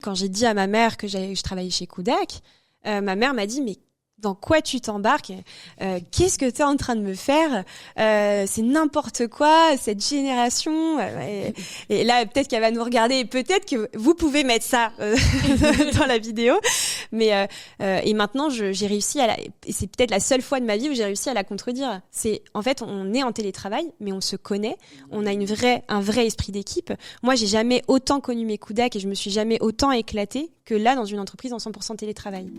Quand j'ai dit à ma mère que je travaillais chez Kudak, ma mère m'a dit, mais dans quoi tu t'embarques? Qu'est-ce que tu es en train de me faire? C'est n'importe quoi, cette génération. Et là, peut-être qu'elle va nous regarder et peut-être que vous pouvez mettre ça dans la vidéo. Mais et maintenant, j'ai réussi et c'est peut-être la seule fois de ma vie où j'ai réussi à la contredire. En fait, on est en télétravail, mais on se connaît. On a un vrai esprit d'équipe. Moi, j'ai jamais autant connu mes Kudak et je me suis jamais autant éclatée que là dans une entreprise en 100% télétravail.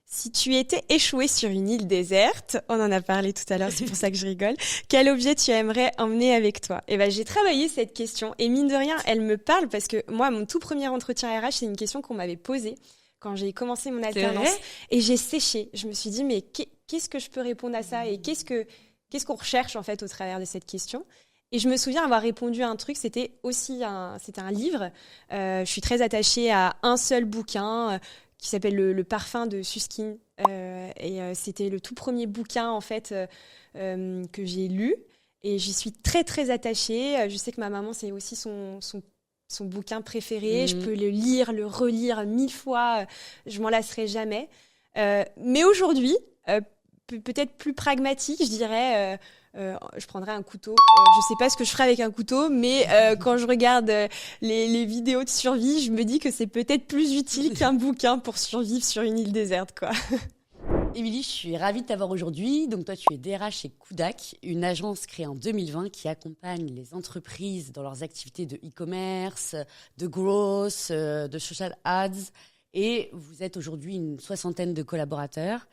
Si tu étais échoué sur une île déserte, on en a parlé tout à l'heure, c'est pour ça que je rigole, quel objet tu aimerais emmener avec toi? Et j'ai travaillé cette question et mine de rien, elle me parle parce que moi, mon tout premier entretien RH, c'est une question qu'on m'avait posée quand j'ai commencé mon alternance et j'ai séché. Je me suis dit, mais qu'est-ce que je peux répondre à ça et qu'est-ce qu'on recherche en fait au travers de cette question? Et je me souviens avoir répondu à un truc, c'était un livre. Je suis très attachée à un seul bouquin qui s'appelle le parfum de Susskind. C'était le tout premier bouquin en fait que j'ai lu. Et j'y suis très très attachée. Je sais que ma maman, c'est aussi son bouquin préféré. Je peux le lire, le relire 1000 fois. Je m'en lasserai jamais. Mais aujourd'hui, peut-être plus pragmatique, je dirais... je prendrais un couteau. Je sais pas ce que je ferai avec un couteau, mais quand je regarde les vidéos de survie, je me dis que c'est peut-être plus utile qu'un bouquin pour survivre sur une île déserte, quoi. Émilie, je suis ravie de t'avoir aujourd'hui. Donc toi, tu es DRH chez Kudak, une agence créée en 2020 qui accompagne les entreprises dans leurs activités de e-commerce, de growth, de social ads. Et vous êtes aujourd'hui une 60aine de collaborateurs.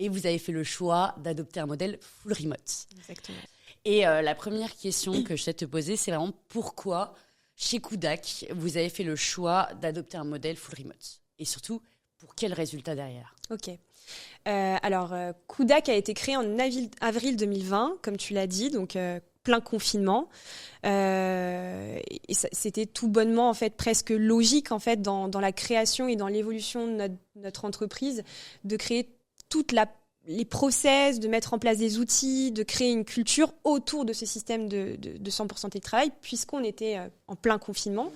Et vous avez fait le choix d'adopter un modèle full remote. Exactement. Et la première question que je souhaite te poser, c'est vraiment pourquoi, chez Kudak, vous avez fait le choix d'adopter un modèle full remote? Et surtout, pour quel résultat derrière? Ok. Kudak a été créé en avril 2020, comme tu l'as dit, donc plein confinement. Et c'était tout bonnement, en fait, presque logique, en fait, dans la création et dans l'évolution de notre entreprise, de créer les process, de mettre en place des outils, de créer une culture autour de ce système de 100% télétravail, puisqu'on était en plein confinement.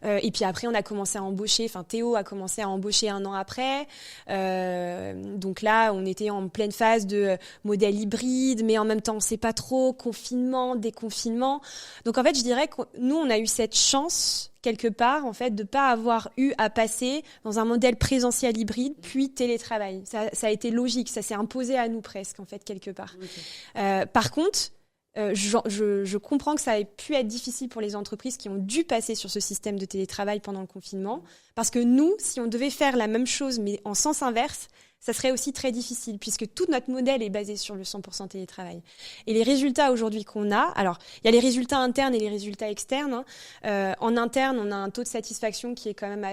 Et puis après, on a commencé à embaucher, Théo a commencé à embaucher 1 an après. Donc là, on était en pleine phase de modèle hybride, mais en même temps, on ne sait pas trop, confinement, déconfinement. Donc en fait, je dirais que nous, on a eu cette chance quelque part, en fait, de pas avoir eu à passer dans un modèle présentiel hybride, puis télétravail. Ça a été logique, ça s'est imposé à nous presque, en fait, quelque part. Okay. Par contre, je comprends que ça ait pu être difficile pour les entreprises qui ont dû passer sur ce système de télétravail pendant le confinement, parce que nous, si on devait faire la même chose, mais en sens inverse, ça serait aussi très difficile puisque tout notre modèle est basé sur le 100% télétravail. Et les résultats aujourd'hui qu'on a, alors il y a les résultats internes et les résultats externes. En interne, on a un taux de satisfaction qui est quand même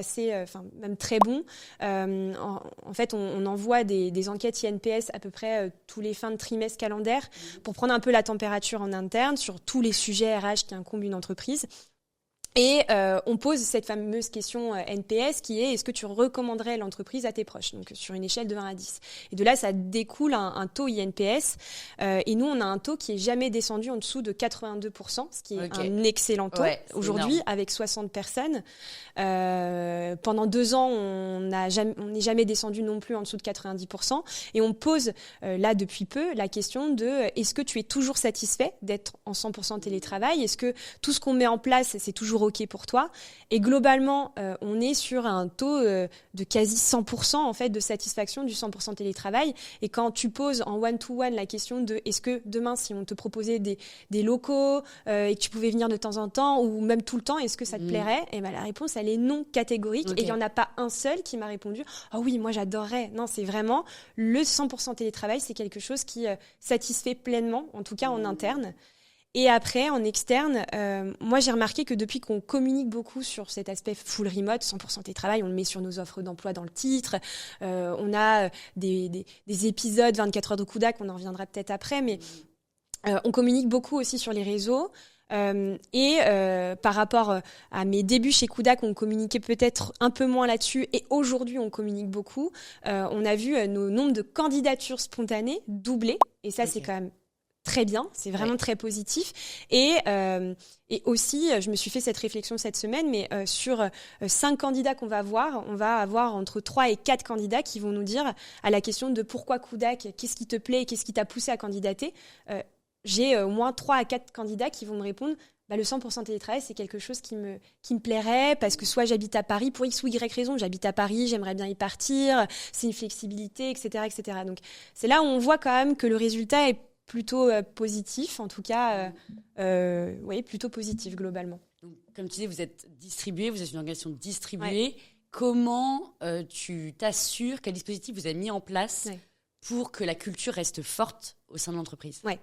même très bon. En fait, on envoie des enquêtes INPS à peu près tous les fins de trimestre calendaire pour prendre un peu la température en interne sur tous les sujets RH qui incombent une entreprise. Et on pose cette fameuse question NPS qui est: est-ce que tu recommanderais l'entreprise à tes proches? Donc sur une échelle de 1 à 10. Et de là, ça découle un taux INPS. Et nous, on a un taux qui est jamais descendu en dessous de 82%, ce qui est un excellent taux. Ouais, aujourd'hui, énorme. Avec 60 personnes. Pendant 2 ans, on n'est jamais descendu non plus en dessous de 90%. Et on pose là depuis peu la question de: est-ce que tu es toujours satisfait d'être en 100% télétravail? Est-ce que tout ce qu'on met en place, c'est toujours OK pour toi? Et globalement, on est sur un taux de quasi 100% en fait de satisfaction du 100% télétravail. Et quand tu poses en one-to-one la question de: est-ce que demain, si on te proposait des locaux et que tu pouvais venir de temps en temps ou même tout le temps, est-ce que ça te plairait? Et la réponse, elle est non catégorique. Okay. Et il n'y en a pas un seul qui m'a répondu: ah oui, moi j'adorerais. Non, c'est vraiment le 100% télétravail, c'est quelque chose qui satisfait pleinement, en tout cas en interne. Et après, en externe, moi, j'ai remarqué que depuis qu'on communique beaucoup sur cet aspect full remote, 100% télétravail, on le met sur nos offres d'emploi dans le titre. On a des épisodes 24 heures de Kudak, on en reviendra peut-être après, mais on communique beaucoup aussi sur les réseaux. Par rapport à mes débuts chez Kudak, on communiquait peut-être un peu moins là-dessus, et aujourd'hui, on communique beaucoup. On a vu nos nombres de candidatures spontanées doubler, et ça, c'est quand même très bien, c'est vraiment très positif. Et aussi, je me suis fait cette réflexion cette semaine, mais sur 5 candidats qu'on va voir, on va avoir entre 3 et 4 candidats qui vont nous dire à la question de pourquoi Kudak, qu'est-ce qui te plaît, qu'est-ce qui t'a poussé à candidater. J'ai au moins 3 à 4 candidats qui vont me répondre le 100% télétravail, c'est quelque chose qui me plairait parce que soit j'habite à Paris, pour X ou Y raison, j'habite à Paris, j'aimerais bien y partir, c'est une flexibilité, etc., etc. Donc, c'est là où on voit quand même que le résultat est plutôt positif, en tout cas, oui, plutôt positif globalement. Donc, comme tu disais, vous êtes distribué, vous êtes une organisation distribuée. Ouais. Comment tu t'assures, quel dispositif vous avez mis en place pour que la culture reste forte au sein de l'entreprise? Ouais.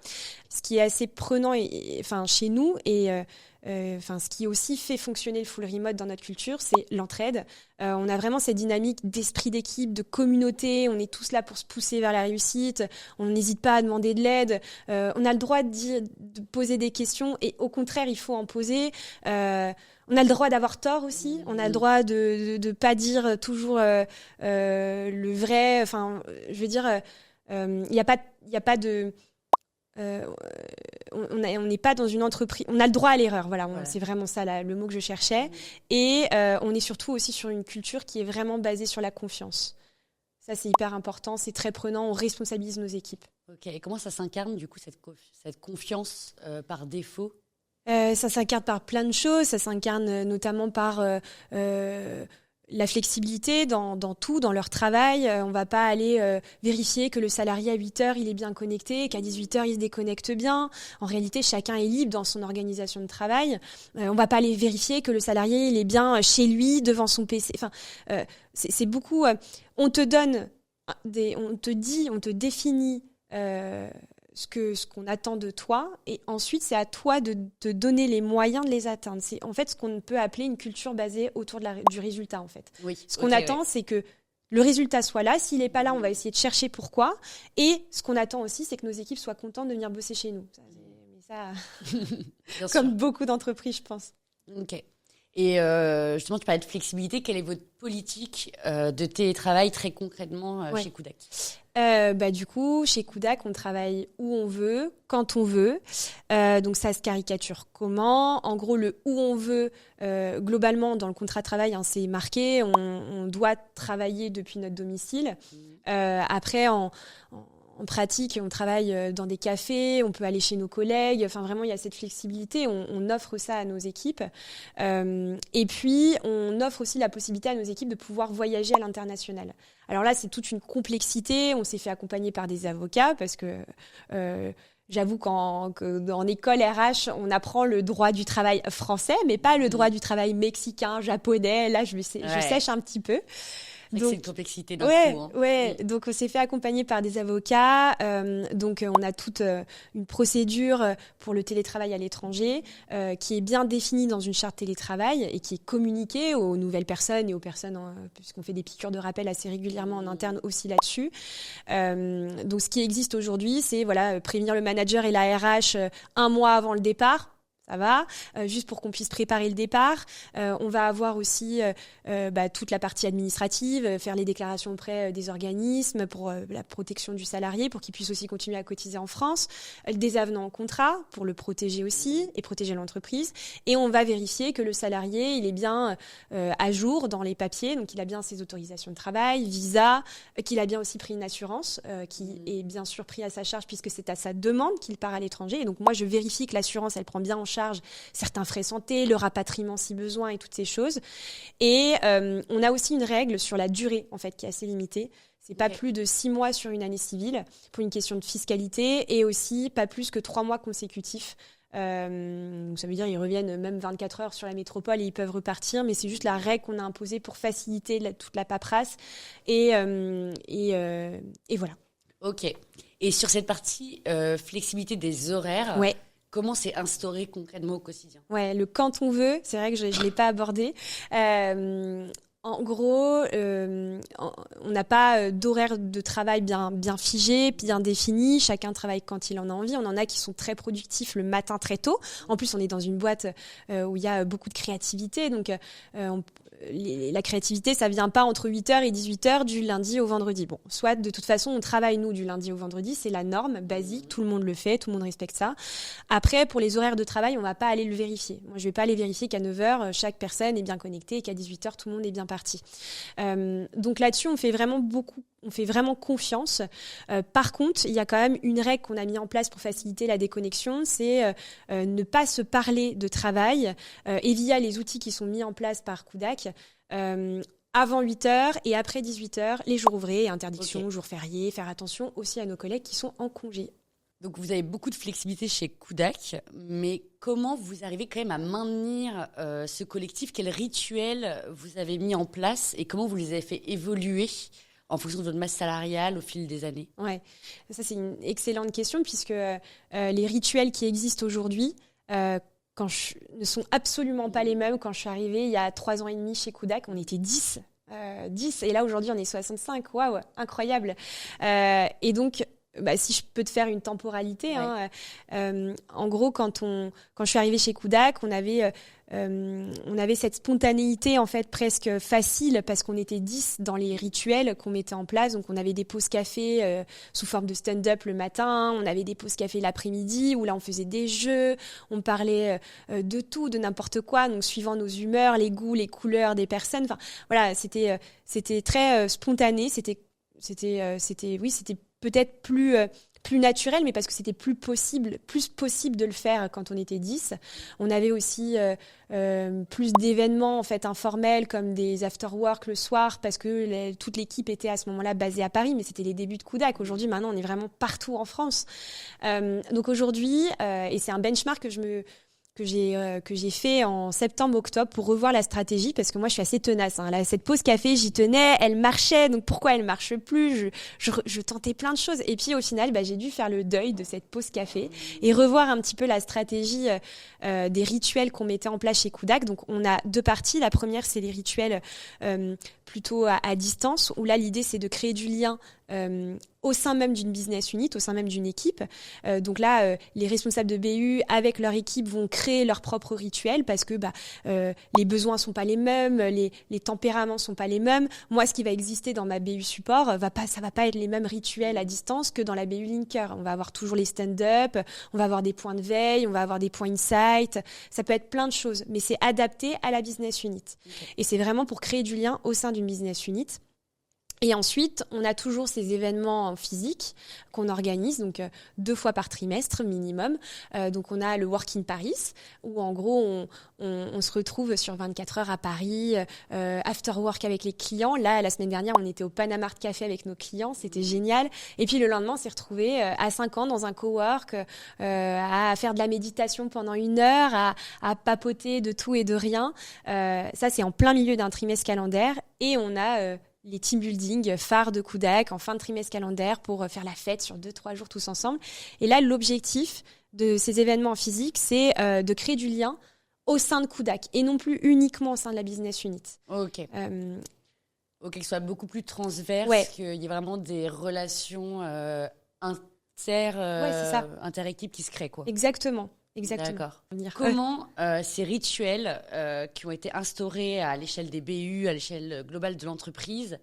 Ce qui est assez prenant chez nous et ce qui aussi fait fonctionner le full remote dans notre culture, c'est l'entraide. On a vraiment cette dynamique d'esprit d'équipe, de communauté. On est tous là pour se pousser vers la réussite. On n'hésite pas à demander de l'aide. On a le droit de poser des questions et au contraire, il faut en poser. On a le droit d'avoir tort aussi. On a le droit de pas dire toujours le vrai. Enfin, je veux dire, il y a pas de on n'est pas dans une entreprise. On a le droit à l'erreur. Voilà, c'est vraiment ça le mot que je cherchais. Et on est surtout aussi sur une culture qui est vraiment basée sur la confiance. Ça, c'est hyper important. C'est très prenant. On responsabilise nos équipes. Ok. Et comment ça s'incarne du coup cette confiance par défaut? Ça s'incarne par plein de choses. Ça s'incarne notamment par la flexibilité dans tout, dans leur travail. On va pas aller vérifier que le salarié à 8h, il est bien connecté, qu'à 18h, il se déconnecte bien. En réalité, chacun est libre dans son organisation de travail. On va pas aller vérifier que le salarié, il est bien chez lui, devant son PC. Enfin, c'est beaucoup... on te donne, on te définit... ce qu'on attend de toi, et ensuite c'est à toi de te donner les moyens de les atteindre. C'est en fait ce qu'on peut appeler une culture basée autour du résultat en fait. Oui, ce qu'on attend, c'est que le résultat soit là. S'il n'est pas là, on va essayer de chercher pourquoi. Et ce qu'on attend aussi, c'est que nos équipes soient contentes de venir bosser chez nous. Ça comme beaucoup d'entreprises, je pense. Ok. Et justement, tu parlais de flexibilité. Quelle est votre politique de télétravail très concrètement chez Kudak? Du coup, chez Kudak, on travaille où on veut, quand on veut. Donc ça se caricature comment? En gros, le où on veut, globalement, dans le contrat de travail, c'est marqué. On doit travailler depuis notre domicile. Après, en pratique, on travaille dans des cafés, on peut aller chez nos collègues. Enfin, vraiment, il y a cette flexibilité. On offre ça à nos équipes. Et puis, on offre aussi la possibilité à nos équipes de pouvoir voyager à l'international. Alors là, c'est toute une complexité. On s'est fait accompagner par des avocats parce que... J'avoue qu'en école RH, on apprend le droit du travail français, mais pas le droit du travail mexicain, japonais. Là, je sèche un petit peu. Donc, c'est une complexité d'un coup. Hein. Oui. Donc on s'est fait accompagner par des avocats. Donc on a toute une procédure pour le télétravail à l'étranger qui est bien définie dans une charte télétravail et qui est communiquée aux nouvelles personnes et aux personnes, puisqu'on fait des piqûres de rappel assez régulièrement en interne aussi là-dessus. Donc ce qui existe aujourd'hui, c'est prévenir le manager et la RH un mois avant le départ. Ça va, juste pour qu'on puisse préparer le départ. On va avoir aussi toute la partie administrative, faire les déclarations auprès des organismes pour la protection du salarié, pour qu'il puisse aussi continuer à cotiser en France. Des avenants au contrat pour le protéger aussi et protéger l'entreprise. Et on va vérifier que le salarié, il est bien à jour dans les papiers, donc il a bien ses autorisations de travail, visa, qu'il a bien aussi pris une assurance qui est bien sûr pris à sa charge puisque c'est à sa demande qu'il part à l'étranger. Et donc moi, je vérifie que l'assurance, elle prend bien en charge certains frais santé, le rapatriement si besoin et toutes ces choses. Et on a aussi une règle sur la durée en fait qui est assez limitée. C'est pas plus de 6 mois sur une année civile pour une question de fiscalité et aussi pas plus que 3 mois consécutifs. Ça veut dire ils reviennent même 24 heures sur la métropole et ils peuvent repartir, mais c'est juste la règle qu'on a imposée pour faciliter toute la paperasse et voilà. Ok. Et sur cette partie flexibilité des horaires. Ouais. Comment c'est instauré concrètement au quotidien? Ouais, le quand on veut, c'est vrai que je ne l'ai pas abordé. En gros, on n'a pas d'horaire de travail bien figé, bien défini. Chacun travaille quand il en a envie. On en a qui sont très productifs le matin très tôt. En plus, on est dans une boîte où il y a beaucoup de créativité. Donc, la créativité, ça vient pas entre 8h et 18h du lundi au vendredi. Bon, soit de toute façon, on travaille nous du lundi au vendredi, c'est la norme basique, tout le monde le fait, tout le monde respecte ça. Après, pour les horaires de travail, on va pas aller le vérifier. Moi, je vais pas aller vérifier qu'à 9h, chaque personne est bien connectée et qu'à 18h, tout le monde est bien parti. Donc là-dessus, on fait vraiment confiance. Par contre, il y a quand même une règle qu'on a mis en place pour faciliter la déconnexion, c'est ne pas se parler de travail et via les outils qui sont mis en place par Kudak, avant 8h et après 18h, les jours ouvrés, interdiction, jours fériés, faire attention aussi à nos collègues qui sont en congé. Donc vous avez beaucoup de flexibilité chez Kudak, mais comment vous arrivez quand même à maintenir ce collectif? Quels rituels vous avez mis en place et comment vous les avez fait évoluer en fonction de votre masse salariale au fil des années? Ouais, ça c'est une excellente question puisque les rituels qui existent aujourd'hui ne sont absolument pas les mêmes. Quand je suis arrivée il y a 3 ans et demi chez Kudak, on était 10. 10 et là aujourd'hui on est 65. Waouh, incroyable. Et donc si je peux te faire une temporalité, en gros, quand je suis arrivée chez Kudak, on avait cette spontanéité en fait presque facile parce qu'on était 10 dans les rituels qu'on mettait en place. Donc on avait des pauses café sous forme de stand-up le matin, on avait des pauses café l'après-midi où là on faisait des jeux, on parlait de tout, de n'importe quoi, donc suivant nos humeurs, les goûts, les couleurs des personnes. Enfin voilà, c'était très spontané, c'était peut-être plus naturel, mais parce que c'était plus possible de le faire quand on était 10. On avait aussi plus d'événements en fait informels comme des after-work le soir parce que toute l'équipe était à ce moment-là basée à Paris, mais c'était les débuts de Kudak. Aujourd'hui, maintenant, on est vraiment partout en France. Donc aujourd'hui, et c'est un benchmark que j'ai fait en septembre-octobre pour revoir la stratégie parce que moi je suis assez tenace. Là, cette pause café, j'y tenais, elle marchait, donc pourquoi elle marche plus? Je tentais plein de choses et puis au final, j'ai dû faire le deuil de cette pause café et revoir un petit peu la stratégie des rituels qu'on mettait en place chez Kudak. Donc on a 2 parties. La première, c'est les rituels plutôt à distance où là l'idée c'est de créer du lien au sein même d'une business unit, au sein même d'une équipe. Donc là, les responsables de BU avec leur équipe vont créer leurs propres rituels parce que les besoins sont pas les mêmes, les tempéraments sont pas les mêmes. Moi, ce qui va exister dans ma BU support, ça va pas être les mêmes rituels à distance que dans la BU linker. On va avoir toujours les stand-up, on va avoir des points de veille, on va avoir des points insight. Ça peut être plein de choses, mais c'est adapté à la business unit. Okay. Et c'est vraiment pour créer du lien au sein d'une business unit. Et ensuite, on a toujours ces événements physiques qu'on organise, donc 2 fois par trimestre minimum. Donc on a le Work in Paris, où en gros on se retrouve sur 24 heures à Paris, after work avec les clients. Là, la semaine dernière, on était au Panama Art Café avec nos clients, c'était génial. Et puis le lendemain, on s'est retrouvé à 5 ans dans un cowork, à faire de la méditation pendant 1 heure, à papoter de tout et de rien. Ça, c'est en plein milieu d'un trimestre calendaire. Et on a les team building phares de Kudak en fin de trimestre calendaire pour faire la fête sur 2-3 jours tous ensemble. Et là, l'objectif de ces événements physiques, c'est de créer du lien au sein de Kudak et non plus uniquement au sein de la business unit. Ok. Que ce soit beaucoup plus transverse, qu'il y ait vraiment des relations inter-équipes qui se créent, quoi. Exactement. D'accord. Comment ces rituels qui ont été instaurés à l'échelle des BU, à l'échelle globale de l'entreprise,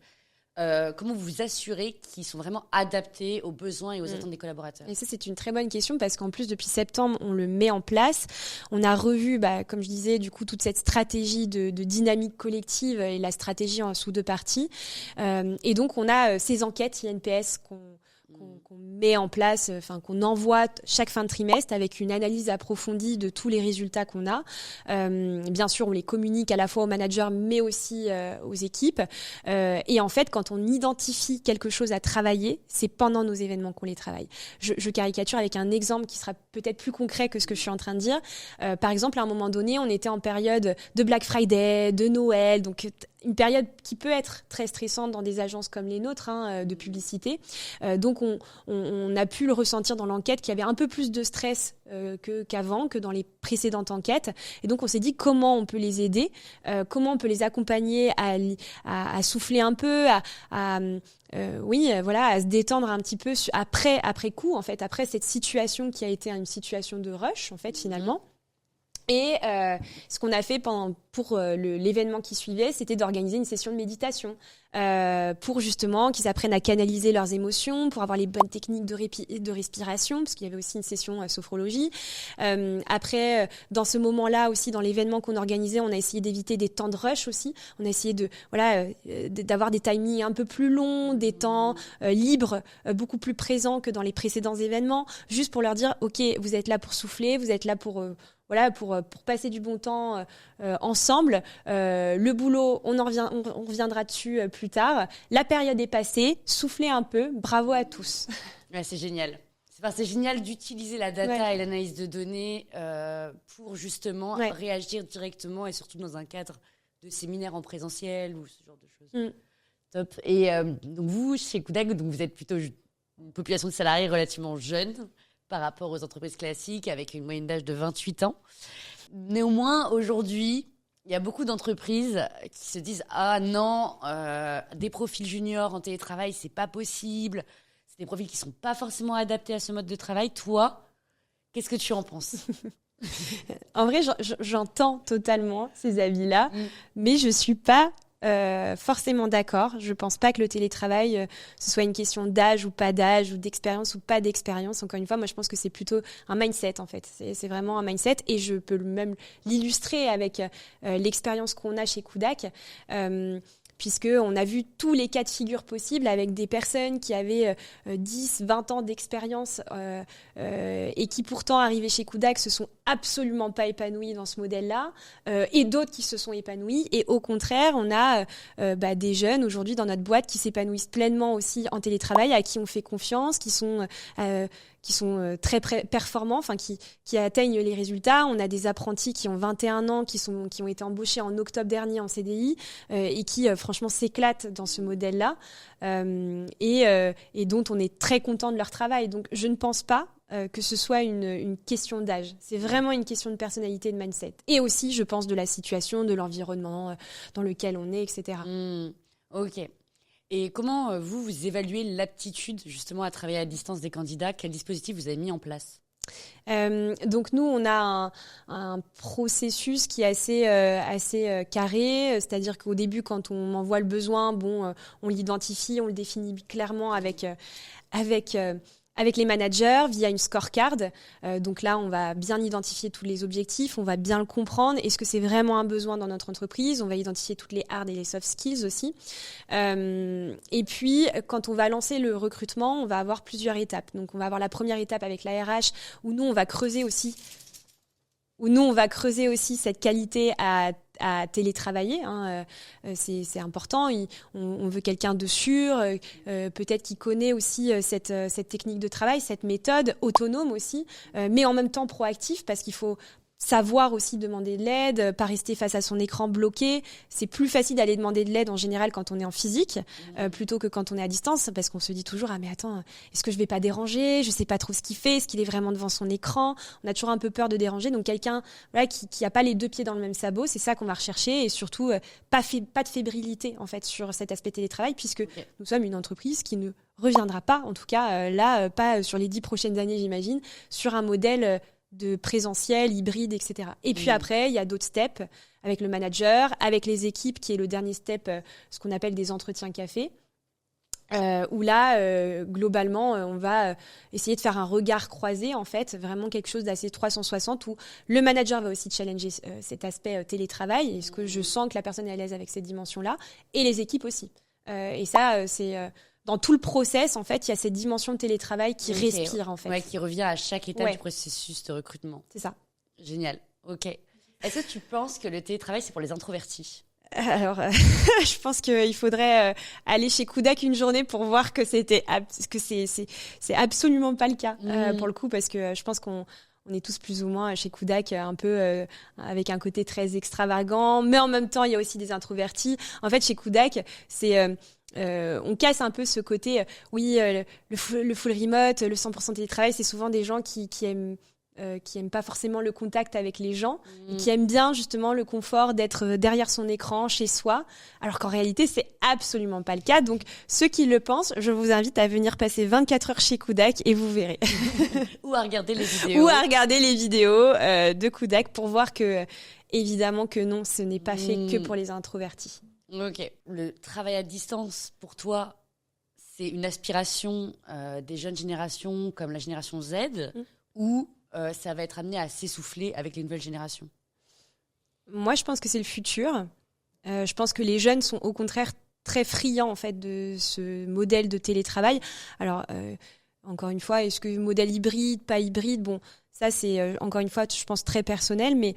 comment vous vous assurez qu'ils sont vraiment adaptés aux besoins et aux attentes des collaborateurs? Et ça, c'est une très bonne question parce qu'en plus, depuis septembre, on le met en place. On a revu, comme je disais, du coup, toute cette stratégie de dynamique collective et la stratégie sous 2 parties. Et donc, on a ces enquêtes INPS qu'on met en place, qu'on envoie chaque fin de trimestre avec une analyse approfondie de tous les résultats qu'on a. Bien sûr, on les communique à la fois aux managers, mais aussi aux équipes. Et en fait, quand on identifie quelque chose à travailler, c'est pendant nos événements qu'on les travaille. Je caricature avec un exemple qui sera peut-être plus concret que ce que je suis en train de dire. Par exemple, à un moment donné, on était en période de Black Friday, de Noël, donc une période qui peut être très stressante dans des agences comme les nôtres de publicité. Donc, on a pu le ressentir dans l'enquête qu'il y avait un peu plus de stress qu'avant, que dans les précédentes enquêtes. Et donc, on s'est dit comment on peut les aider, comment on peut les accompagner à souffler un peu, à se détendre un petit peu après coup, en fait, après cette situation qui a été une situation de rush, en fait, finalement. Et ce qu'on a fait pour l'événement qui suivait, c'était d'organiser une session de méditation pour justement qu'ils apprennent à canaliser leurs émotions, pour avoir les bonnes techniques de respiration, parce qu'il y avait aussi une session sophrologie. Après, dans ce moment-là aussi, dans l'événement qu'on organisait, on a essayé d'éviter des temps de rush aussi. On a essayé d'avoir des timings un peu plus longs, des temps libres, beaucoup plus présents que dans les précédents événements, juste pour leur dire, ok, vous êtes là pour souffler, vous êtes là pour passer du bon temps ensemble. Le boulot, on reviendra dessus plus tard. La période est passée, soufflez un peu, bravo à tous. Ouais, c'est génial. C'est génial d'utiliser la data et l'analyse de données pour justement réagir directement et surtout dans un cadre de séminaire en présentiel ou ce genre de choses. Top. Et donc vous, chez Kudak, donc vous êtes plutôt une population de salariés relativement jeune par rapport aux entreprises classiques avec une moyenne d'âge de 28 ans. Néanmoins, aujourd'hui, il y a beaucoup d'entreprises qui se disent « Ah non, des profils juniors en télétravail, c'est pas possible. C'est des profils qui sont pas forcément adaptés à ce mode de travail. » Toi, qu'est-ce que tu en penses ? En vrai, j'entends totalement ces avis-là, mais je suis pas forcément d'accord. Je pense pas que le télétravail, ce soit une question d'âge ou pas d'âge, ou d'expérience ou pas d'expérience. Encore une fois, moi, je pense que c'est plutôt un mindset, en fait. C'est vraiment un mindset, et je peux même l'illustrer avec l'expérience qu'on a chez Kudak. Puisqu'on a vu tous les cas de figure possibles avec des personnes qui avaient 10, 20 ans d'expérience et qui pourtant, arrivés chez Kudak, se sont absolument pas épanouis dans ce modèle-là, et d'autres qui se sont épanouis. Et au contraire, on a des jeunes aujourd'hui dans notre boîte qui s'épanouissent pleinement aussi en télétravail, à qui on fait confiance, qui sont très performants, enfin qui atteignent les résultats. On a des apprentis qui ont 21 ans, qui ont été embauchés en octobre dernier en CDI et qui franchement s'éclatent dans ce modèle-là et dont on est très content de leur travail. Donc je ne pense pas que ce soit une question d'âge. C'est vraiment une question de personnalité, de mindset. Et aussi, je pense, de la situation, de l'environnement dans lequel on est, etc. Ok. Et comment vous évaluez l'aptitude justement à travailler à distance des candidats ? Quel dispositif vous avez mis en place ? Donc nous, on a un processus qui est assez carré, c'est-à-dire qu'au début, quand on envoie le besoin, on l'identifie, on le définit clairement avec les managers via une scorecard. Donc là, on va bien identifier tous les objectifs, on va bien le comprendre. Est-ce que c'est vraiment un besoin dans notre entreprise ? On va identifier toutes les hard et les soft skills aussi. Et puis, quand on va lancer le recrutement, on va avoir plusieurs étapes. Donc, on va avoir la première étape avec la RH où nous, on va creuser aussi cette qualité à télétravailler. C'est important. On veut quelqu'un de sûr, peut-être qui connaît aussi cette technique de travail, cette méthode, autonome aussi, mais en même temps proactif, parce qu'il faut savoir aussi demander de l'aide, pas rester face à son écran bloqué. C'est plus facile d'aller demander de l'aide en général quand on est en physique plutôt que quand on est à distance, parce qu'on se dit toujours « Ah mais attends, est-ce que je vais pas déranger ? Je sais pas trop ce qu'il fait, est-ce qu'il est vraiment devant son écran ?» On a toujours un peu peur de déranger, donc quelqu'un qui a pas les deux pieds dans le même sabot, c'est ça qu'on va rechercher, et surtout pas de fébrilité en fait sur cet aspect télétravail, puisque nous sommes une entreprise qui ne reviendra pas, en tout cas pas sur les 10 prochaines années j'imagine, sur un modèle de présentiel, hybride, etc. Et puis après, il y a d'autres steps avec le manager, avec les équipes, qui est le dernier step, ce qu'on appelle des entretiens café, où là, globalement, on va essayer de faire un regard croisé, en fait, vraiment quelque chose d'assez 360, où le manager va aussi challenger cet aspect télétravail, est-ce que je sens que la personne est à l'aise avec cette dimension-là, et les équipes aussi. Et ça, c'est... dans tout le process, en fait, il y a cette dimension de télétravail qui respire, en fait. Ouais, qui revient à chaque étape du processus de recrutement. C'est ça. Génial. Ok. Est-ce que tu penses que le télétravail, c'est pour les introvertis ? Alors, je pense qu'il faudrait aller chez Kudak une journée pour voir que c'est absolument pas le cas, pour le coup, parce que je pense qu'on est tous plus ou moins chez Kudak un peu avec un côté très extravagant, mais en même temps, il y a aussi des introvertis. En fait, chez Kudak, c'est... on casse un peu ce côté, le full remote, le 100% télétravail, c'est souvent des gens qui aiment qui aiment pas forcément le contact avec les gens, et qui aiment bien justement le confort d'être derrière son écran, chez soi, alors qu'en réalité, c'est absolument pas le cas. Donc, ceux qui le pensent, je vous invite à venir passer 24 heures chez Kudak et vous verrez. Ou à regarder les vidéos. Ou à regarder les vidéos de Kudak pour voir que, évidemment que non, ce n'est pas fait que pour les introvertis. Ok. Le travail à distance, pour toi, c'est une aspiration des jeunes générations comme la génération Z ou ça va être amené à s'essouffler avec les nouvelles générations? Moi, je pense que c'est le futur. Je pense que les jeunes sont au contraire très friands en fait, de ce modèle de télétravail. Alors, encore une fois, est-ce que modèle hybride, pas hybride? Bon, ça, c'est encore une fois, je pense, très personnel, mais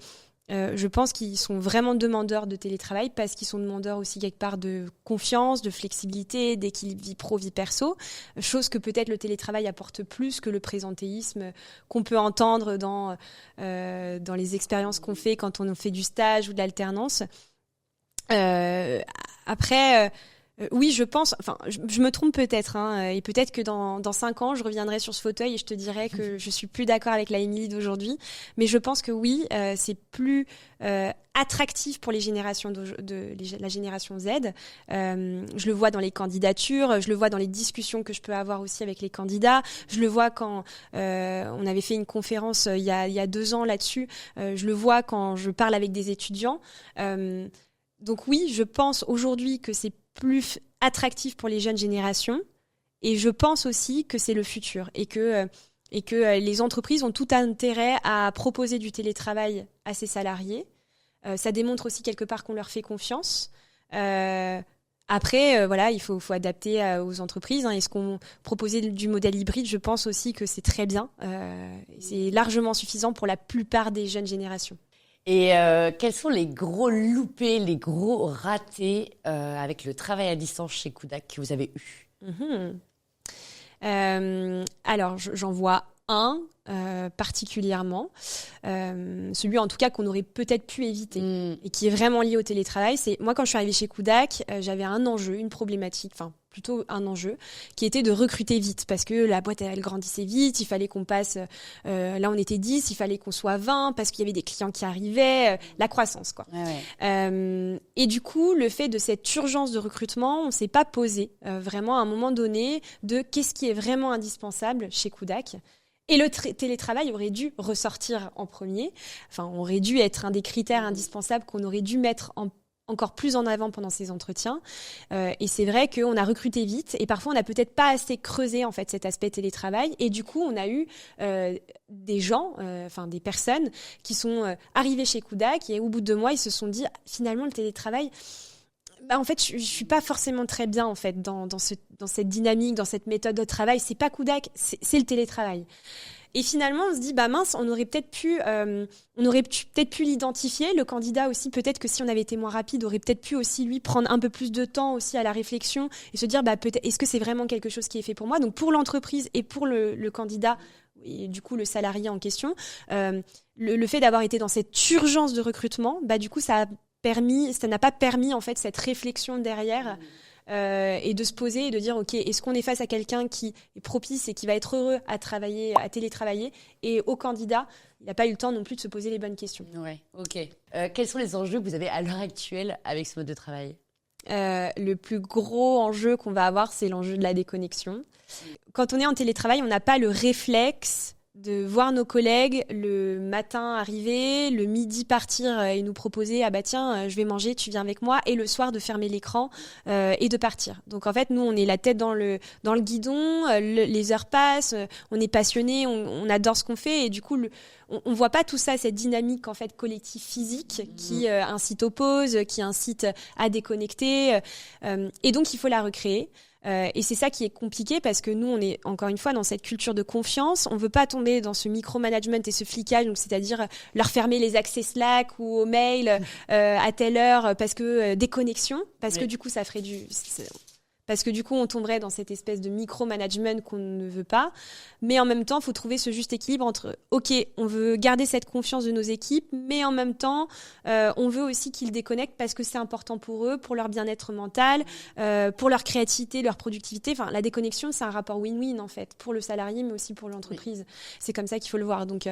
je pense qu'ils sont vraiment demandeurs de télétravail parce qu'ils sont demandeurs aussi quelque part de confiance, de flexibilité, d'équilibre vie pro, vie perso, chose que peut-être le télétravail apporte plus que le présentéisme qu'on peut entendre dans les expériences qu'on fait quand on fait du stage ou de l'alternance. Après... oui, je pense, enfin, je me trompe peut-être, hein, et peut-être que dans 5 ans, je reviendrai sur ce fauteuil et je te dirai que je suis plus d'accord avec la Émilie d'aujourd'hui. Mais je pense que oui, c'est plus attractif pour les générations la génération Z. Je le vois dans les candidatures, je le vois dans les discussions que je peux avoir aussi avec les candidats. Je le vois quand on avait fait une conférence il y a 2 ans là-dessus. Je le vois quand je parle avec des étudiants. Donc oui, je pense aujourd'hui que c'est plus attractif pour les jeunes générations et je pense aussi que c'est le futur et que les entreprises ont tout intérêt à proposer du télétravail à ses salariés. Ça démontre aussi quelque part qu'on leur fait confiance. Après, voilà, il faut adapter aux entreprises. Est-ce qu'on proposait du modèle hybride? Je pense aussi que c'est très bien. C'est largement suffisant pour la plupart des jeunes générations. Et quels sont les gros loupés, les gros ratés avec le travail à distance chez Kudak que vous avez eu? Alors, j'en vois un particulièrement, celui en tout cas qu'on aurait peut-être pu éviter et qui est vraiment lié au télétravail. C'est moi, quand je suis arrivée chez Kudak, j'avais un enjeu, une problématique, enfin plutôt un enjeu qui était de recruter vite parce que la boîte elle grandissait vite, il fallait qu'on passe, là on était 10, il fallait qu'on soit 20 parce qu'il y avait des clients qui arrivaient, la croissance quoi. Et du coup, le fait de cette urgence de recrutement, on s'est pas posé vraiment à un moment donné de qu'est-ce qui est vraiment indispensable chez Kudak. Et le télétravail aurait dû ressortir en premier, enfin aurait dû être un des critères indispensables qu'on aurait dû mettre encore plus en avant pendant ces entretiens. Et c'est vrai qu'on a recruté vite et parfois on n'a peut-être pas assez creusé en fait cet aspect télétravail. Et du coup, on a eu des gens, des personnes qui sont arrivées chez Kudak et au bout de 2 mois, ils se sont dit finalement le télétravail. En fait, je suis pas forcément très bien en fait dans cette dynamique, dans cette méthode de travail. C'est pas Kudak, c'est le télétravail. Et finalement, on se dit mince, on aurait peut-être pu l'identifier. Le candidat aussi, peut-être que si on avait été moins rapide, aurait peut-être pu aussi lui prendre un peu plus de temps aussi à la réflexion et se dire peut-être est-ce que c'est vraiment quelque chose qui est fait pour moi. Donc pour l'entreprise et pour le candidat et du coup le salarié en question, le fait d'avoir été dans cette urgence de recrutement, du coup ça n'a pas permis en fait cette réflexion derrière et de se poser et de dire ok, est-ce qu'on est face à quelqu'un qui est propice et qui va être heureux à télétravailler, et au candidat il n'a pas eu le temps non plus de se poser les bonnes questions. Ouais, ok. Quels sont les enjeux que vous avez à l'heure actuelle avec ce mode de travail? Le plus gros enjeu qu'on va avoir, c'est l'enjeu de la déconnexion. Quand on est en télétravail, on n'a pas le réflexe de voir nos collègues le matin arriver, le midi partir et nous proposer je vais manger, tu viens avec moi, et le soir de fermer l'écran et de partir. Donc en fait, nous on est la tête dans le guidon, les heures passent, on est passionné, on adore ce qu'on fait et du coup on voit pas tout ça, cette dynamique en fait collective physique qui incite aux pauses, qui incite à déconnecter et donc il faut la recréer. Et c'est ça qui est compliqué parce que nous, on est encore une fois dans cette culture de confiance. On veut pas tomber dans ce micromanagement et ce flicage, donc c'est-à-dire leur fermer les accès Slack ou au mail à telle heure parce que déconnexion, parce que du coup ça ferait parce que du coup, on tomberait dans cette espèce de micromanagement qu'on ne veut pas. Mais en même temps, il faut trouver ce juste équilibre entre, OK, on veut garder cette confiance de nos équipes, mais en même temps, on veut aussi qu'ils déconnectent parce que c'est important pour eux, pour leur bien-être mental, pour leur créativité, leur productivité. Enfin, la déconnexion, c'est un rapport win-win, en fait, pour le salarié, mais aussi pour l'entreprise. Oui. C'est comme ça qu'il faut le voir. Donc,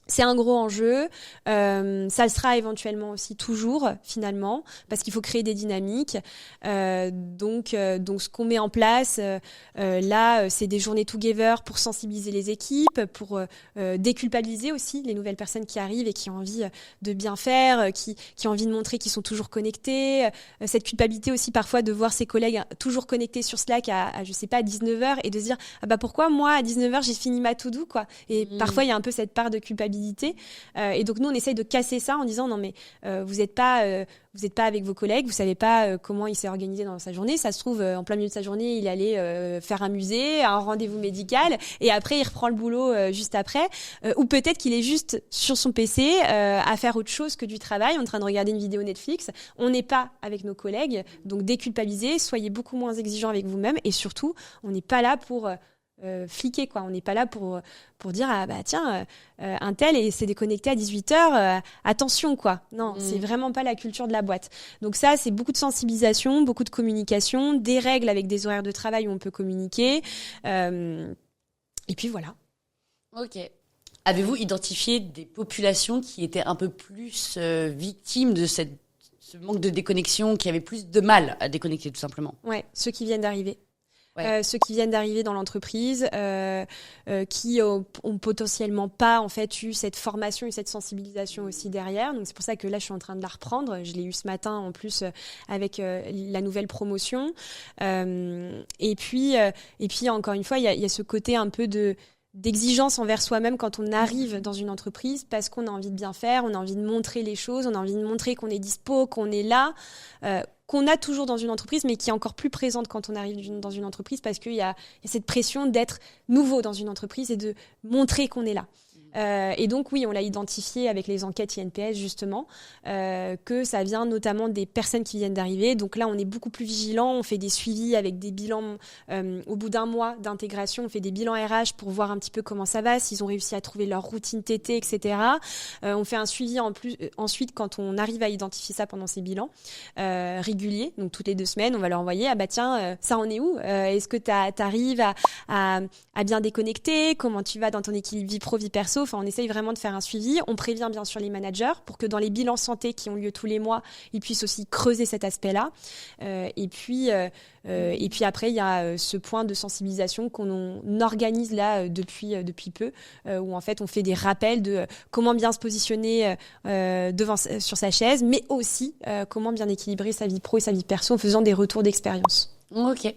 C'est un gros enjeu, ça le sera éventuellement aussi toujours finalement, parce qu'il faut créer des dynamiques. Donc ce qu'on met en place là, c'est des journées together pour sensibiliser les équipes, pour déculpabiliser aussi les nouvelles personnes qui arrivent et qui ont envie de bien faire, qui ont envie de montrer qu'ils sont toujours connectés. Cette culpabilité aussi parfois de voir ses collègues toujours connectés sur Slack à je sais pas, à 19h et de se dire ah bah pourquoi moi à 19h j'ai fini ma to-do quoi. Et parfois il y a un peu cette part de culpabilité. Et donc nous on essaye de casser ça en disant non mais vous êtes pas avec vos collègues, vous savez pas comment il s'est organisé dans sa journée, ça se trouve en plein milieu de sa journée il allait faire un musée, un rendez-vous médical et après il reprend le boulot juste après, ou peut-être qu'il est juste sur son PC à faire autre chose que du travail, en train de regarder une vidéo Netflix. On n'est pas avec nos collègues, donc déculpabilisez, soyez beaucoup moins exigeants avec vous-même et surtout on n'est pas là pour fliquer quoi, on n'est pas là pour dire ah bah tiens un tel et s'est déconnecté à 18h, attention quoi. Non, c'est vraiment pas la culture de la boîte. Donc ça c'est beaucoup de sensibilisation, beaucoup de communication, des règles avec des horaires de travail où on peut communiquer et puis voilà. OK. Avez-vous identifié des populations qui étaient un peu plus victimes de ce manque de déconnexion, qui avaient plus de mal à déconnecter tout simplement? Ouais, ceux qui viennent d'arriver. Ouais. Ceux qui viennent d'arriver dans l'entreprise, qui ont potentiellement pas en fait eu cette formation et cette sensibilisation aussi derrière. Donc c'est pour ça que là je suis en train de la reprendre. Je l'ai eu ce matin en plus avec la nouvelle promotion. Et puis encore une fois il y a ce côté un peu d'exigence envers soi-même quand on arrive dans une entreprise parce qu'on a envie de bien faire, on a envie de montrer les choses, on a envie de montrer qu'on est dispo, qu'on est là, qu'on a toujours dans une entreprise, mais qui est encore plus présente quand on arrive dans une entreprise parce qu'il y a cette pression d'être nouveau dans une entreprise et de montrer qu'on est là. Et donc oui, on l'a identifié avec les enquêtes INPS justement, que ça vient notamment des personnes qui viennent d'arriver. Donc là, on est beaucoup plus vigilant, on fait des suivis avec des bilans au bout d'un mois d'intégration, on fait des bilans RH pour voir un petit peu comment ça va, s'ils ont réussi à trouver leur routine TT, etc. On fait un suivi ensuite quand on arrive à identifier ça pendant ces bilans réguliers, donc toutes les 2 semaines, on va leur envoyer ah bah tiens, ça en est où, est-ce que t'arrives à bien déconnecter, comment tu vas dans ton équilibre vie pro, vie perso. Enfin, on essaye vraiment de faire un suivi. On prévient bien sûr les managers pour que dans les bilans santé qui ont lieu tous les mois, ils puissent aussi creuser cet aspect-là. Et puis après, il y a ce point de sensibilisation qu'on organise là depuis peu, où en fait on fait des rappels de comment bien se positionner sur sa chaise, mais aussi comment bien équilibrer sa vie pro et sa vie perso en faisant des retours d'expérience. Ok.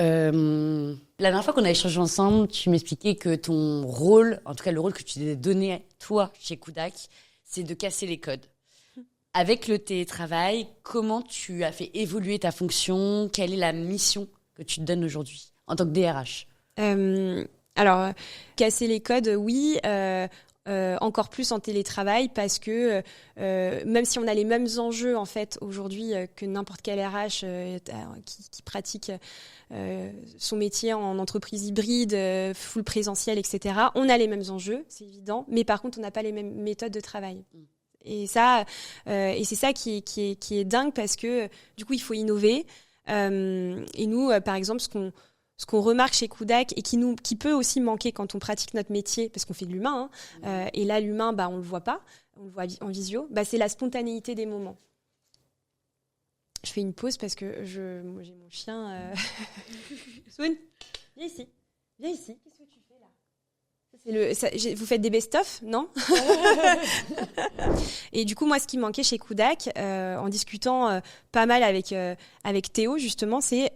La dernière fois qu'on a échangé ensemble, tu m'expliquais que ton rôle, en tout cas le rôle que tu t'es donné toi chez Kudak, c'est de casser les codes. Avec le télétravail, comment tu as fait évoluer ta fonction? Quelle est la mission que tu te donnes aujourd'hui en tant que DRH? Alors, casser les codes, oui. Encore plus en télétravail parce que même si on a les mêmes enjeux en fait aujourd'hui que n'importe quel RH qui pratique son métier en entreprise hybride, full présentiel, etc. On a les mêmes enjeux, c'est évident, mais par contre on n'a pas les mêmes méthodes de travail. Et ça, et c'est ça qui est dingue parce que du coup il faut innover. Et nous, par exemple, ce qu'on remarque chez Kudak et qui peut aussi manquer quand on pratique notre métier, parce qu'on fait de l'humain, et là l'humain, on le voit pas, on le voit en visio, c'est la spontanéité des moments. Je fais une pause parce que j'ai mon chien. Swoon, viens ici. Qu'est-ce que tu fais là? Vous faites des best-of, non? Et du coup, moi, ce qui me manquait chez Kudak, en discutant pas mal avec Théo, justement, c'est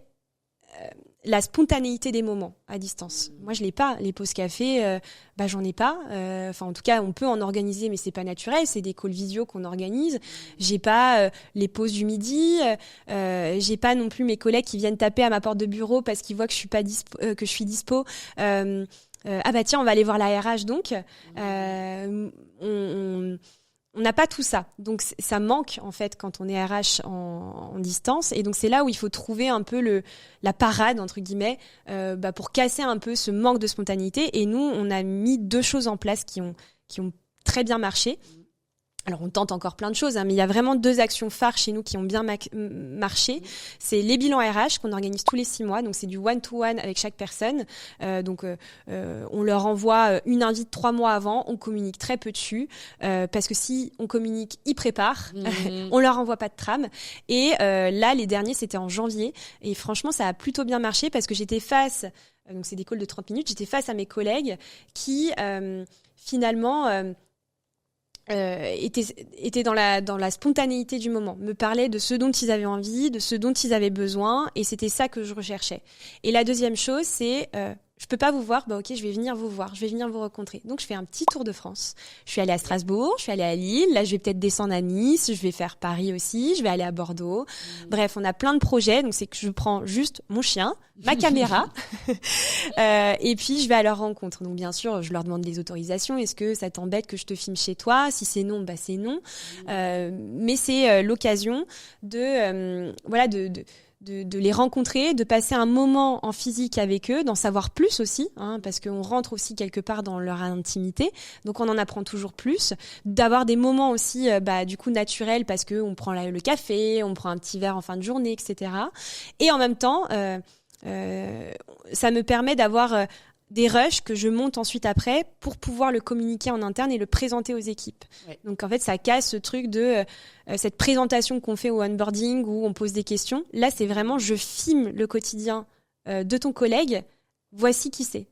la spontanéité des moments à distance. Moi, je l'ai pas. Les pauses café, j'en ai pas. Enfin, en tout cas, on peut en organiser, mais c'est pas naturel. C'est des calls visio qu'on organise. J'ai pas les pauses du midi. J'ai pas non plus mes collègues qui viennent taper à ma porte de bureau parce qu'ils voient que je suis pas que je suis dispo. Ah bah tiens, on va aller voir la RH donc. On n'a pas tout ça. Donc, ça manque, en fait, quand on est RH en distance. Et donc, c'est là où il faut trouver un peu la parade, entre guillemets, pour casser un peu ce manque de spontanéité. Et nous, on a mis 2 choses en place qui ont très bien marché. Alors, on tente encore plein de choses, hein, mais il y a vraiment 2 actions phares chez nous qui ont bien marché. C'est les bilans RH qu'on organise tous les 6 mois. Donc, c'est du one-to-one avec chaque personne. On leur envoie une invite 3 mois avant. On communique très peu dessus parce que si on communique, ils préparent. On leur envoie pas de trame. Et là, les derniers, c'était en janvier. Et franchement, ça a plutôt bien marché parce que j'étais face... donc, c'est des calls de 30 minutes. J'étais face à mes collègues qui, finalement... étaient dans la spontanéité du moment, me parlaient de ce dont ils avaient envie, de ce dont ils avaient besoin, et c'était ça que je recherchais. Et la deuxième chose, c'est je peux pas vous voir, bah ok, je vais venir vous voir, je vais venir vous rencontrer. Donc je fais un petit tour de France. Je suis allée à Strasbourg, je suis allée à Lille, là je vais peut-être descendre à Nice, je vais faire Paris aussi, je vais aller à Bordeaux. Bref, on a plein de projets, donc c'est que je prends juste mon chien, ma caméra, et puis je vais à leur rencontre. Donc bien sûr, je leur demande les autorisations. Est-ce que ça t'embête que je te filme chez toi? Si c'est non, bah c'est non. Mais c'est l'occasion de les rencontrer, de passer un moment en physique avec eux, d'en savoir plus aussi, hein, parce qu'on rentre aussi quelque part dans leur intimité, donc on en apprend toujours plus, d'avoir des moments aussi du coup naturels, parce qu'on prend le café, on prend un petit verre en fin de journée, etc. Et en même temps, ça me permet d'avoir des rushs que je monte ensuite après pour pouvoir le communiquer en interne et le présenter aux équipes. Ouais. Donc en fait, ça casse ce truc de cette présentation qu'on fait au onboarding où on pose des questions. Là, c'est vraiment je filme le quotidien de ton collègue. Voici qui c'est.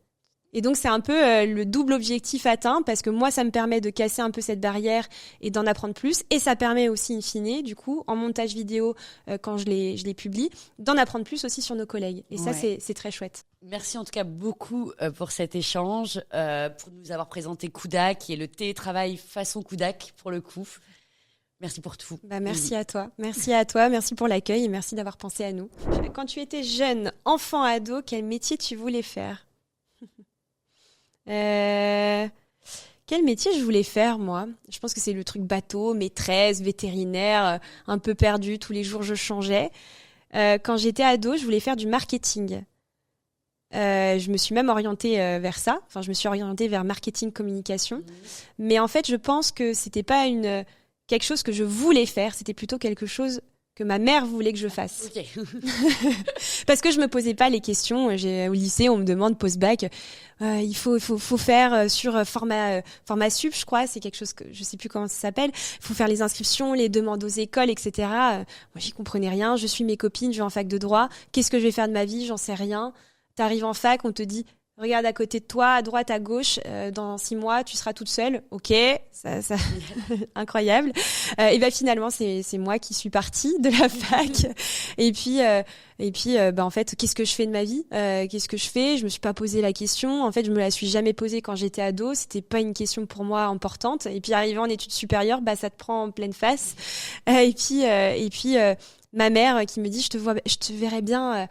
Et donc, c'est un peu le double objectif atteint parce que moi, ça me permet de casser un peu cette barrière et d'en apprendre plus. Et ça permet aussi, in fine, du coup, en montage vidéo, quand je les publie, d'en apprendre plus aussi sur nos collègues. Et ça, c'est très chouette. Merci en tout cas beaucoup pour cet échange, pour nous avoir présenté Kudak, qui est le télétravail façon Kudak pour le coup. Merci pour tout. Merci à toi. Merci à toi. Merci pour l'accueil et merci d'avoir pensé à nous. Quand tu étais jeune, enfant, ado, quel métier tu voulais faire ? Quel métier je voulais faire, moi ? Je pense que c'est le truc bateau, maîtresse, vétérinaire, un peu perdu. Tous les jours, je changeais. Quand j'étais ado, je voulais faire du marketing. Je me suis même orientée vers ça. Enfin, je me suis orientée vers marketing communication. Mais en fait, je pense que c'était pas quelque chose que je voulais faire. C'était plutôt quelque chose que ma mère voulait que je fasse. Okay. Parce que je me posais pas les questions. Au lycée, on me demande post-bac, il faut faire sur format sup, je crois, c'est quelque chose que je sais plus comment ça s'appelle. Il faut faire les inscriptions, les demandes aux écoles, etc. Moi, j'y comprenais rien. Je suis mes copines, je vais en fac de droit. Qu'est-ce que je vais faire de ma vie ? J'en sais rien. T'arrives en fac, on te dit regarde à côté de toi, à droite, à gauche, dans 6 mois, tu seras toute seule. Ok, ça incroyable. Et ben finalement, c'est moi qui suis partie de la fac. Et puis, en fait, qu'est-ce que je fais de ma vie ? Qu'est-ce que je fais ? Je me suis pas posé la question. En fait, je me la suis jamais posée quand j'étais ado. C'était pas une question pour moi importante. Et puis, arrivé en études supérieures, ça te prend en pleine face. Et puis, ma mère qui me dit, je te verrai bien.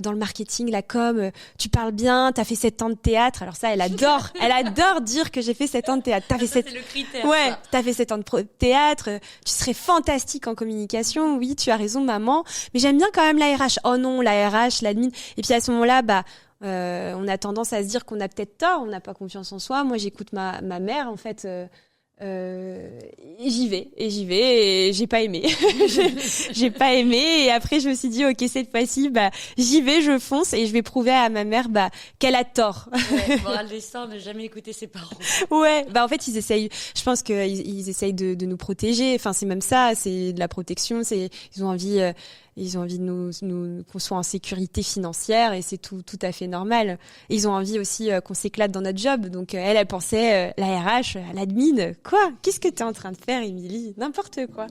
Dans le marketing, la com, tu parles bien, t'as fait 7 ans de théâtre. Alors ça, elle adore dire que j'ai fait 7 ans de théâtre. C'est le critère. Ouais, t'as fait 7 ans de théâtre, tu serais fantastique en communication. Oui, tu as raison, maman. Mais j'aime bien quand même la RH. Oh non, la RH, l'admin. Et puis à ce moment-là, on a tendance à se dire qu'on a peut-être tort, on n'a pas confiance en soi. Moi, j'écoute ma mère, en fait. Et j'y vais et j'ai pas aimé. j'ai pas aimé et après je me suis dit ok, cette fois-ci j'y vais, je fonce et je vais prouver à ma mère qu'elle a tort. Ouais, morale de l'histoire, ne jamais écouter ses parents. Ouais, en fait ils essayent, je pense qu'ils essayent de nous protéger, enfin c'est même ça, c'est de la protection, ils ont envie de nous qu'on soit en sécurité financière et c'est tout à fait normal. Et ils ont envie aussi qu'on s'éclate dans notre job. Donc elle pensait la RH, l'admin. Quoi ? Qu'est-ce que t'es en train de faire, Émilie ? N'importe quoi.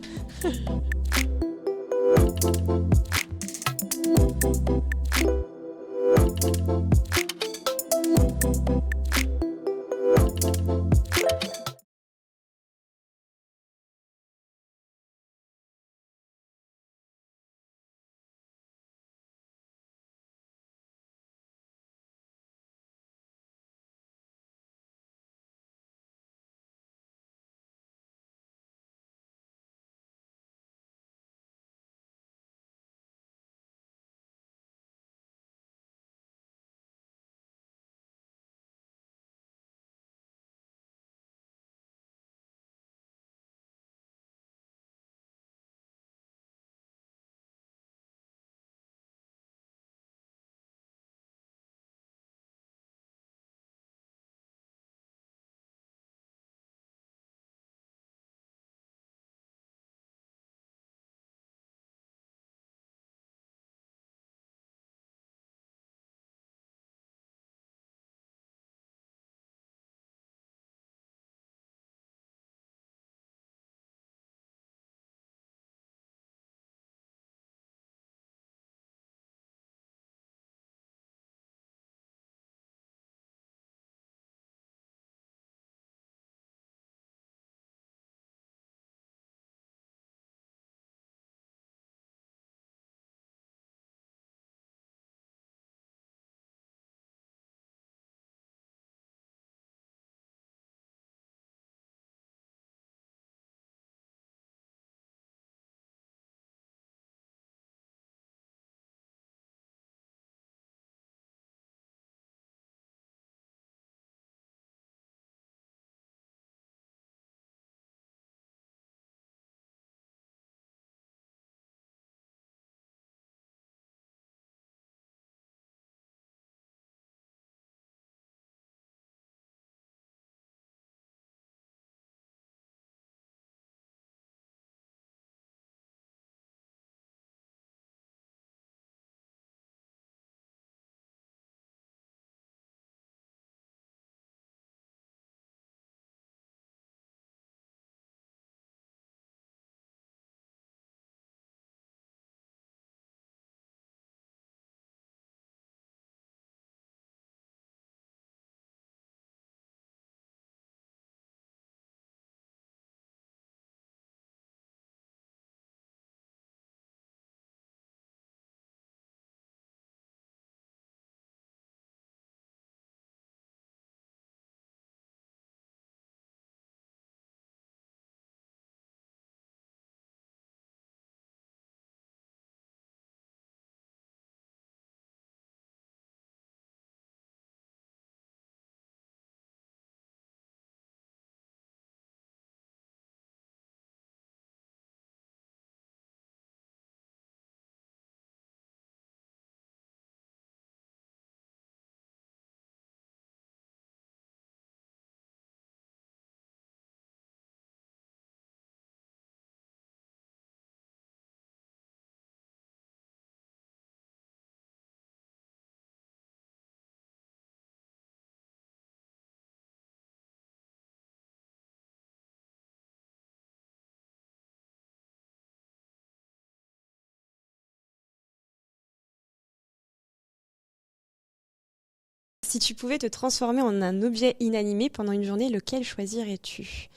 si tu pouvais te transformer en un objet inanimé pendant une journée, lequel choisirais-tu ?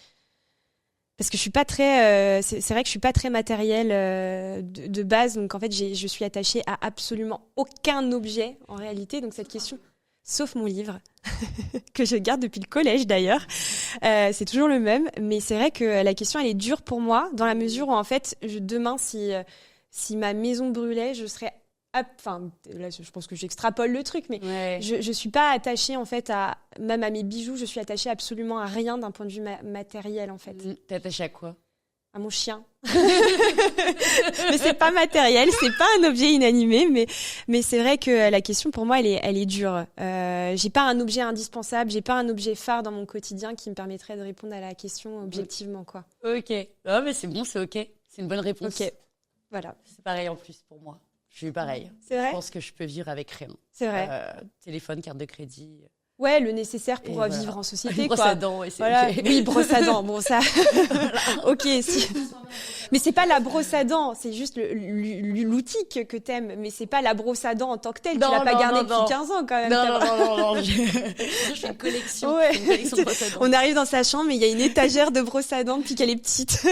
Parce que je suis pas très, c'est vrai que je suis pas très matérielle de base, donc en fait je suis attachée à absolument aucun objet en réalité. Donc cette question, sauf mon livre que je garde depuis le collège d'ailleurs, c'est toujours le même. Mais c'est vrai que la question elle est dure pour moi dans la mesure où en fait demain si ma maison brûlait, je serais enfin là je pense que j'extrapole le truc, mais je suis pas attachée en fait même à mes bijoux, je suis attachée absolument à rien d'un point de vue matériel en fait. T'es attachée à quoi ? À mon chien. Mais c'est pas matériel, c'est pas un objet inanimé, mais c'est vrai que la question pour moi elle est dure. J'ai pas un objet indispensable, j'ai pas un objet phare dans mon quotidien qui me permettrait de répondre à la question objectivement quoi. Ok. Oh mais c'est bon, c'est ok, c'est une bonne réponse. Ok. Voilà. C'est pareil en plus pour moi. Je suis pareil. C'est vrai ? Je pense que je peux vivre avec rien. C'est vrai. Téléphone, carte de crédit. Ouais, le nécessaire pour vivre en société, brosse quoi. À dents, et c'est voilà. okay. Oui, brosse à dents. Bon, ça. Ok. Mais c'est pas la brosse à dents, c'est juste l'outil que t'aimes. Mais c'est pas la brosse à dents en tant que telle. Tu l'as pas gardée depuis 15 ans, quand même. Non. Je fais une collection. Ouais. Une collection de brosse à dents. On arrive dans sa chambre et il y a une étagère de brosse à dents depuis qu'elle est petite.